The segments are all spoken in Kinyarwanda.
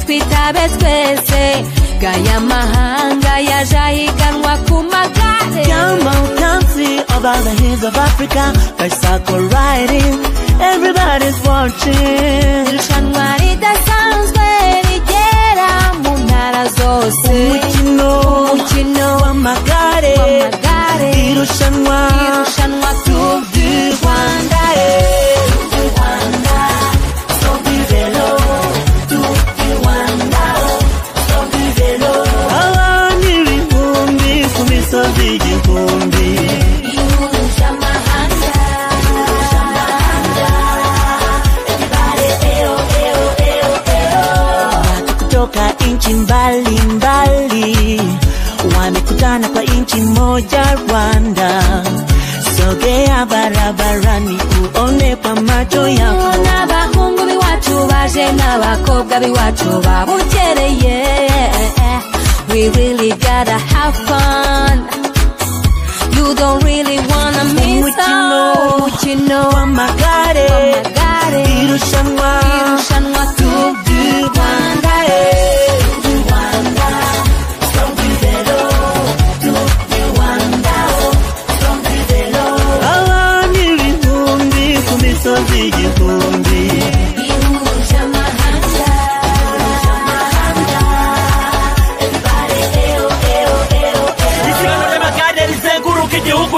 twitabe twese gaya mahanga yaje ahiganwa ku magare. Come on, come see over the hills of Africa, bicycle riding, everybody's watching. Irushanwa ridasanzwe rigera mu ntara zose. Umukino w'amagare, irushanwa Tour du Rwanda. Inchi mbali mbali wamekutana kwa inchi moja Rwanda. Sogea barabarani uone kwa macho yako. N'abahungu biwacu baje n'abakobwa biwacu babukereye. We really gotta have fun. You don't really wanna miss out. Umukino w'amagare, irushanwa Tour du Rwanda.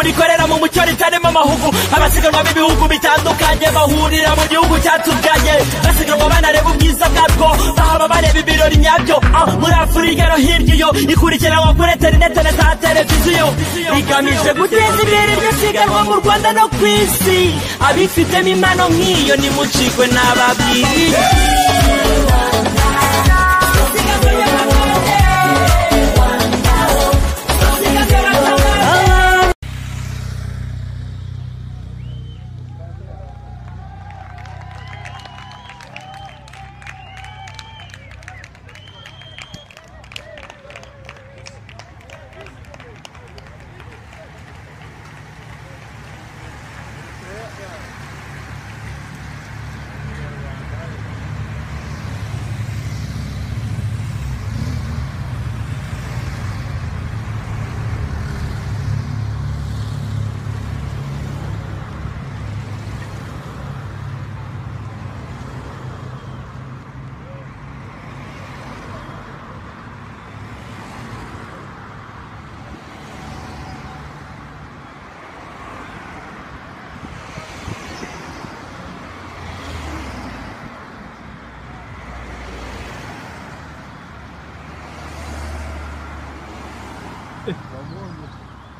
rikorera mu mucyo ritarimo amahugu. Abasiganwa b'ibihugu bitandukanye bahurira mu gihugu cyatubyaye, basiganwa banareba ubwiza bwabwo, bahaba bareba ibirori nyabyo. Muri Afurika no hirya iyo ikurikiranwa kuri interinete na za televiziyo, bigamije guteza imbere iryo siganwa mu Rwanda no ku isi. Abifitemo impano nk'iyo nimucikwe n'ababwiriye.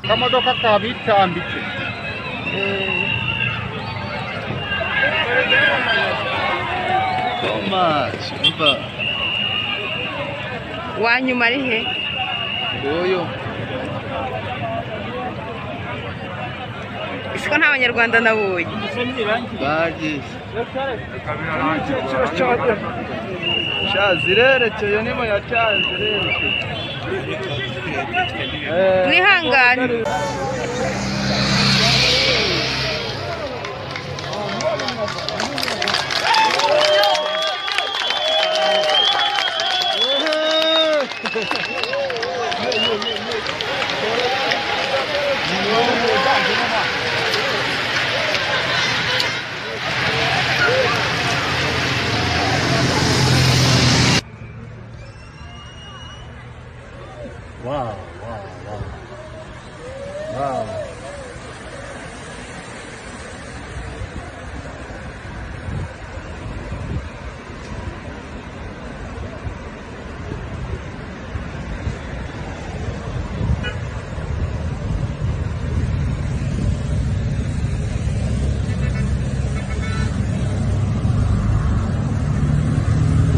Kamodoka kabitambitse Thomas umva wanyuma ari he oyo isiko nta banyarwanda nabonye bagiye shazirerekeye nimo ya shazirerekeye mwihangane.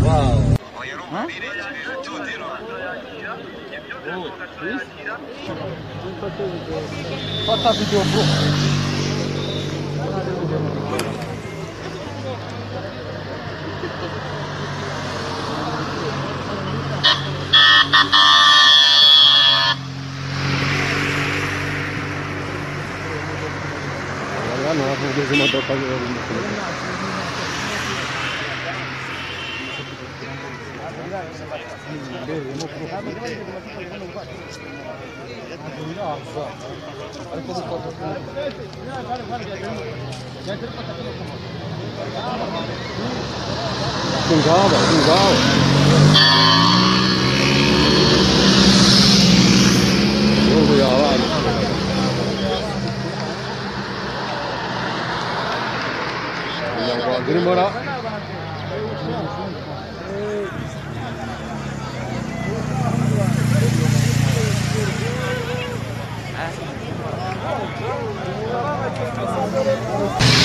Wow. Fata video bro. Hano havuze imodoka y'ubumwe. Pingava. Jogo ya var. Yang kiri mana? Hey!